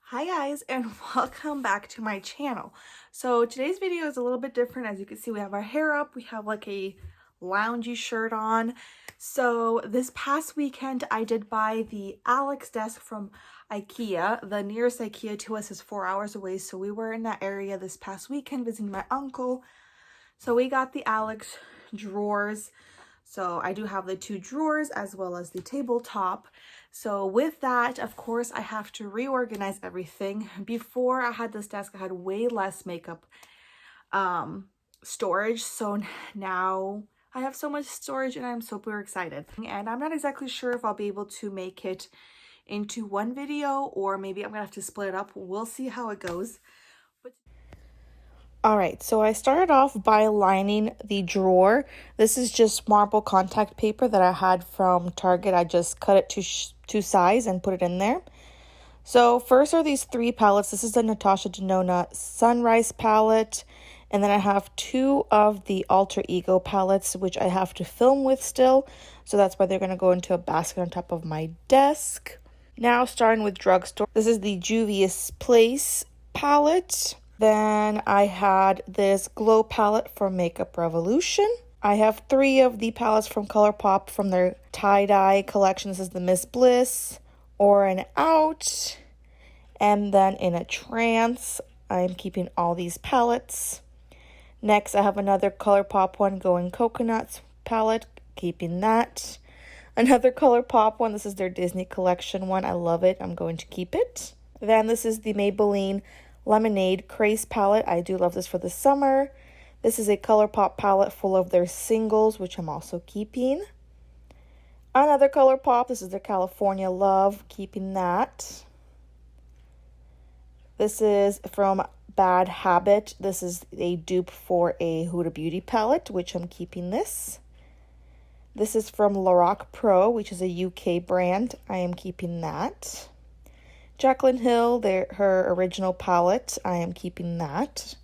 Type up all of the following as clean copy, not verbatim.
Hi guys, and welcome back to my channel. So today's video is a little bit different. As you can see, we have our hair up, we have like a loungy shirt on. So this past weekend I did buy the Alex desk from IKEA. The nearest IKEA to us is 4 hours away, so we were in that area this past weekend visiting my uncle. So we got the Alex drawers. So I do have the two drawers as well as the tabletop. So with that, of course, I have to reorganize everything. Before I had this desk, I had way less makeup storage. So now I have so much storage and I'm super excited. And I'm not exactly sure if I'll be able to make it into one video or maybe I'm gonna have to split it up. We'll see how it goes. All right, so I started off by lining the drawer. This is just marble contact paper that I had from Target. I just cut it to size and put it in there. So first are these three palettes. This is the Natasha Denona Sunrise palette. And then I have two of the Alter Ego palettes, which I have to film with still. So that's why they're going to go into a basket on top of my desk. Now starting with drugstore. This is the Juvia's Place palette. Then I had this glow palette from Makeup Revolution. I have three of the palettes from ColourPop from their tie-dye collection. This is the Miss Bliss, Or and Out, and then In a Trance. I'm keeping all these palettes. Next, I have another ColourPop one, Going Coconuts palette, keeping that. Another ColourPop one, this is their Disney collection one. I love it. I'm going to keep it. Then this is the Maybelline Lemonade Craze palette. I do love this for the summer. This is a ColourPop palette full of their singles, which I'm also keeping. Another ColourPop. This is their California Love, keeping that. This is from Bad Habit. This is a dupe for a Huda Beauty palette, which I'm keeping this. This is from Lorac Pro, which is a UK brand. I am keeping that. Jaclyn Hill, her original palette. I am keeping that.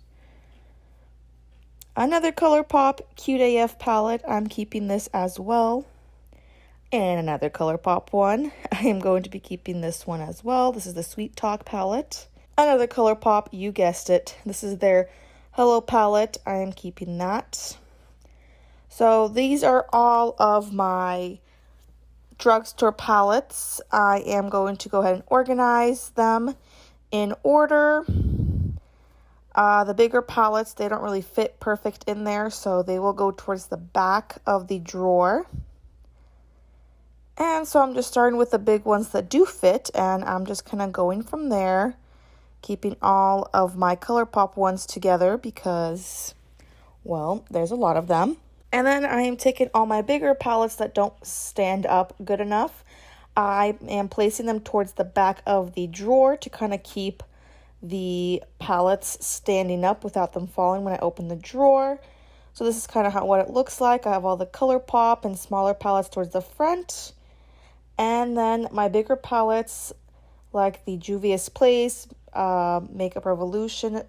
Another ColourPop Cute AF palette. I'm keeping this as well. And another ColourPop one. I am going to be keeping this one as well. This is the Sweet Talk palette. Another ColourPop, you guessed it. This is their Hello palette. I am keeping that. So these are all of my drugstore palettes. I am going to go ahead and organize them in order. The bigger palettes, they don't really fit perfect in there, so they will go towards the back of the drawer. And so I'm just starting with the big ones that do fit, and I'm just kind of going from there, keeping all of my ColourPop ones together because, well, there's a lot of them. And then I am taking all my bigger palettes that don't stand up good enough. I am placing them towards the back of the drawer to kind of keep the palettes standing up without them falling when I open the drawer. So this is kind of what it looks like. I have all the ColourPop and smaller palettes towards the front. And then my bigger palettes like the Juvia's Place, Makeup Revolution,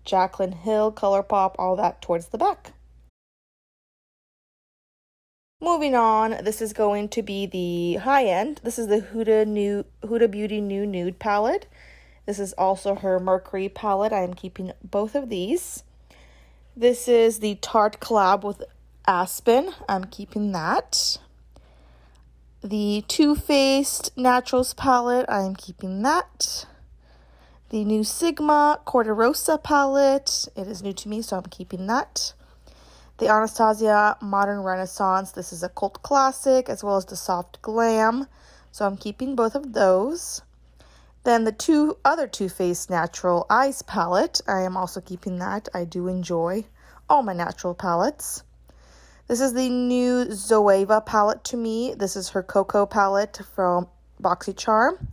Jaclyn Hill, ColourPop, all that towards the back. Moving on, this is going to be the high end. This is the Huda Beauty New Nude palette. This is also her Mercury palette. I am keeping both of these. This is the Tarte collab with Aspen. I'm keeping that. The Too Faced Naturals palette. I am keeping that. The new Sigma Corderosa palette. It is new to me, so I'm keeping that. The Anastasia Modern Renaissance. This is a cult classic, as well as the Soft Glam. So I'm keeping both of those. Then the other Too Faced Natural Eyes palette. I am also keeping that. I do enjoy all my natural palettes. This is the new Zoeva palette to me. This is her Cocoa palette from BoxyCharm.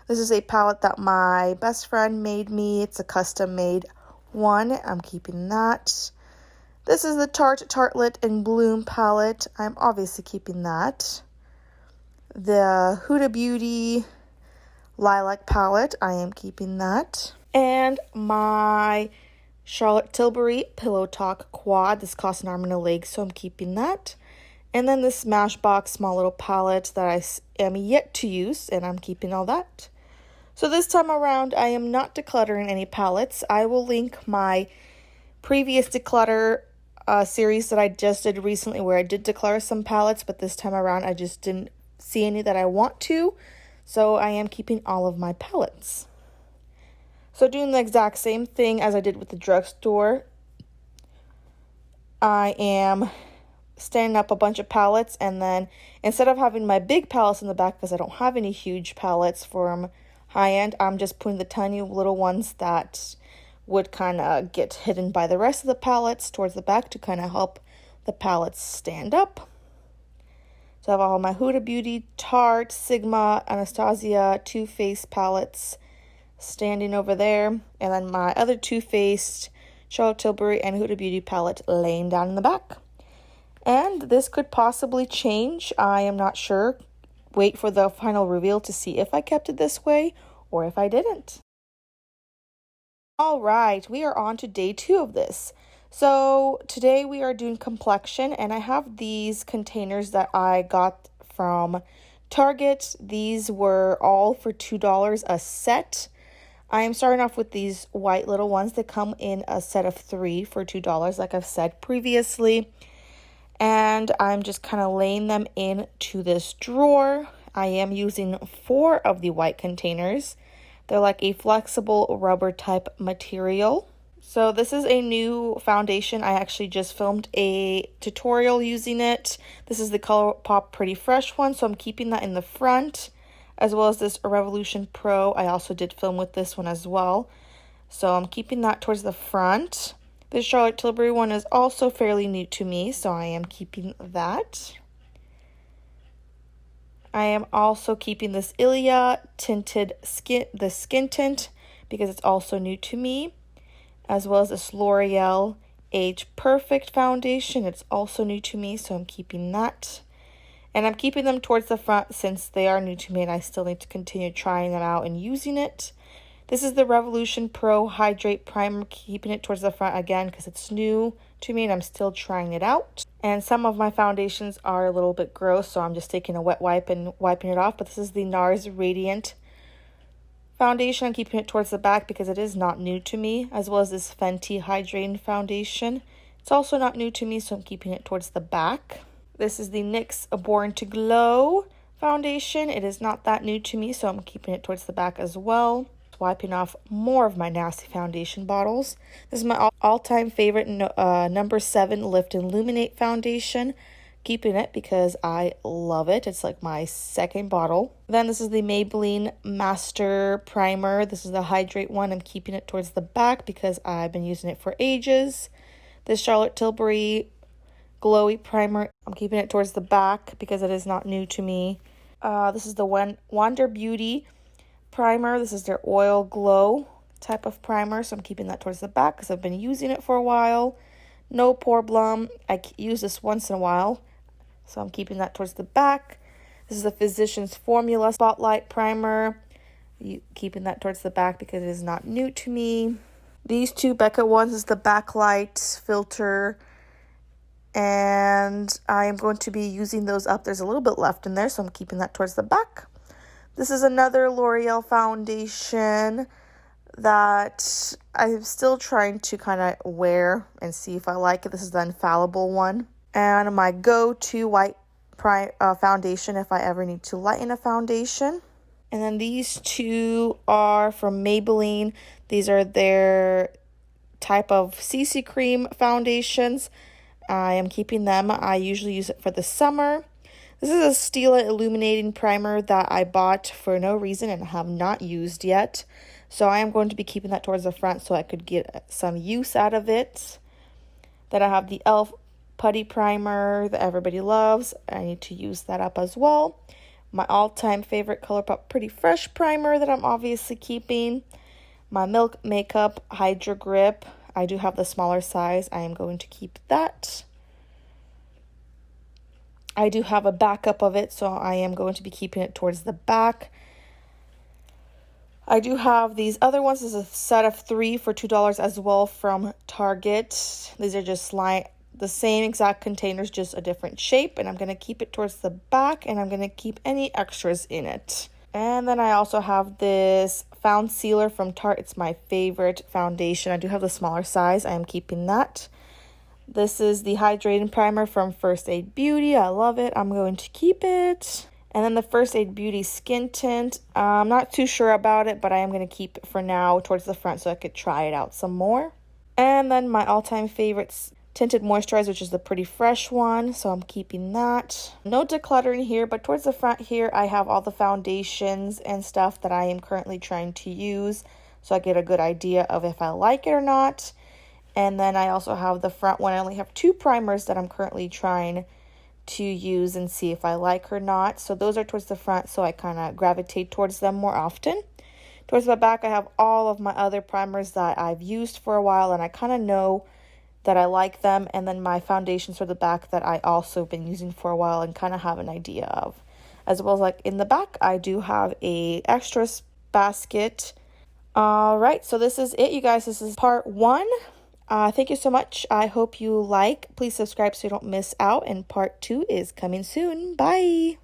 This is a palette that my best friend made me. It's a custom made one. I'm keeping that. This is the Tarte Tartlet in Bloom palette. I'm obviously keeping that. The Huda Beauty Lilac palette. I am keeping that. And my Charlotte Tilbury Pillow Talk Quad. This costs an arm and a leg, so I'm keeping that. And then this Smashbox small little palette that I am yet to use, and I'm keeping all that. So this time around, I am not decluttering any palettes. I will link my previous declutter series that I just did recently where I did declutter some palettes, but this time around I just didn't see any that I want to. So I am keeping all of my palettes. So doing the exact same thing as I did with the drugstore, I am standing up a bunch of palettes, and then instead of having my big palettes in the back because I don't have any huge palettes from high-end, I'm just putting the tiny little ones that would kind of get hidden by the rest of the palettes towards the back to kind of help the palettes stand up. So I have all my Huda Beauty, Tarte, Sigma, Anastasia, Too Faced palettes standing over there, and then my other Too Faced, Charlotte Tilbury, and Huda Beauty palette laying down in the back. And this could possibly change. I am not sure. Wait for the final reveal to see if I kept it this way or if I didn't. All right, we are on to day 2 of this. So today we are doing complexion, and I have these containers that I got from Target. These were all for $2 a set. I am starting off with these white little ones that come in a set of 3 for $2, like I've said previously. And I'm just kind of laying them into this drawer. I am using 4 of the white containers. They're like a flexible rubber type material. So this is a new foundation. I actually just filmed a tutorial using it. This is the ColourPop Pretty Fresh one, so I'm keeping that in the front, as well as this Revolution Pro. I also did film with this one as well. So I'm keeping that towards the front. This Charlotte Tilbury one is also fairly new to me, so I am keeping that. I am also keeping this Ilia tinted skin tint because it's also new to me, as well as this L'Oreal Age Perfect foundation. It's also new to me, so I'm keeping that. And I'm keeping them towards the front since they are new to me and I still need to continue trying them out and using it. This is the Revolution Pro Hydrate Primer, keeping it towards the front again because it's new to me and I'm still trying it out. And some of my foundations are a little bit gross, so I'm just taking a wet wipe and wiping it off. But this is the NARS Radiant foundation. I'm keeping it towards the back because it is not new to me, as well as this Fenty Hydrating foundation. It's also not new to me, so I'm keeping it towards the back. This is the NYX Born to Glow foundation. It is not that new to me, so I'm keeping it towards the back as well. Wiping off more of my nasty foundation bottles. This is my all-time favorite number 7 Lift and Illuminate foundation. Keeping it because I love it. It's like my second bottle. Then this is the Maybelline Master Primer. This is the Hydrate one. I'm keeping it towards the back because I've been using it for ages. This Charlotte Tilbury Glowy Primer. I'm keeping it towards the back because it is not new to me. This is the Wander Beauty Primer. This is their Oil Glow type of primer, so I'm keeping that towards the back because I've been using it for a while. No Problem. I use this once in a while, so I'm keeping that towards the back. This is the Physicians Formula Spotlight Primer. Keeping that towards the back because it is not new to me. These 2 Becca ones is the Backlight Filter, and I am going to be using those up. There's a little bit left in there, so I'm keeping that towards the back. This is another L'Oreal foundation that I'm still trying to kind of wear and see if I like it. This is the Infallible one. And my go-to white foundation if I ever need to lighten a foundation. And then these 2 are from Maybelline. These are their type of CC cream foundations. I am keeping them. I usually use it for the summer. This is a Stila Illuminating Primer that I bought for no reason and have not used yet. So I am going to be keeping that towards the front so I could get some use out of it. Then I have the e.l.f. Putty Primer that everybody loves. I need to use that up as well. My all-time favorite ColourPop Pretty Fresh Primer that I'm obviously keeping. My Milk Makeup Hydra Grip. I do have the smaller size. I am going to keep that. I do have a backup of it, so I am going to be keeping it towards the back. I do have these other ones. This is a set of 3 for $2 as well from Target. These are just the same exact containers, just a different shape. And I'm going to keep it towards the back, and I'm going to keep any extras in it. And then I also have this Found Sealer from Tarte. It's my favorite foundation. I do have the smaller size. I am keeping that. This is the Hydrating Primer from First Aid Beauty. I love it. I'm going to keep it. And then the First Aid Beauty Skin Tint. I'm not too sure about it, but I am going to keep it for now towards the front so I could try it out some more. And then my all-time favorites, Tinted Moisturizer, which is the Pretty Fresh one, so I'm keeping that. No decluttering here, but towards the front here, I have all the foundations and stuff that I am currently trying to use, so I get a good idea of if I like it or not. And then I also have the front one. I only have 2 primers that I'm currently trying to use and see if I like or not. So those are towards the front, so I kind of gravitate towards them more often. Towards the back, I have all of my other primers that I've used for a while, and I kind of know that I like them. And then my foundations for the back that I also been using for a while and kind of have an idea of. As well as like in the back, I do have a extras basket. All right, so this is it, you guys. This is part 1. Thank you so much. I hope you like. Please subscribe so you don't miss out. And part 2 is coming soon. Bye.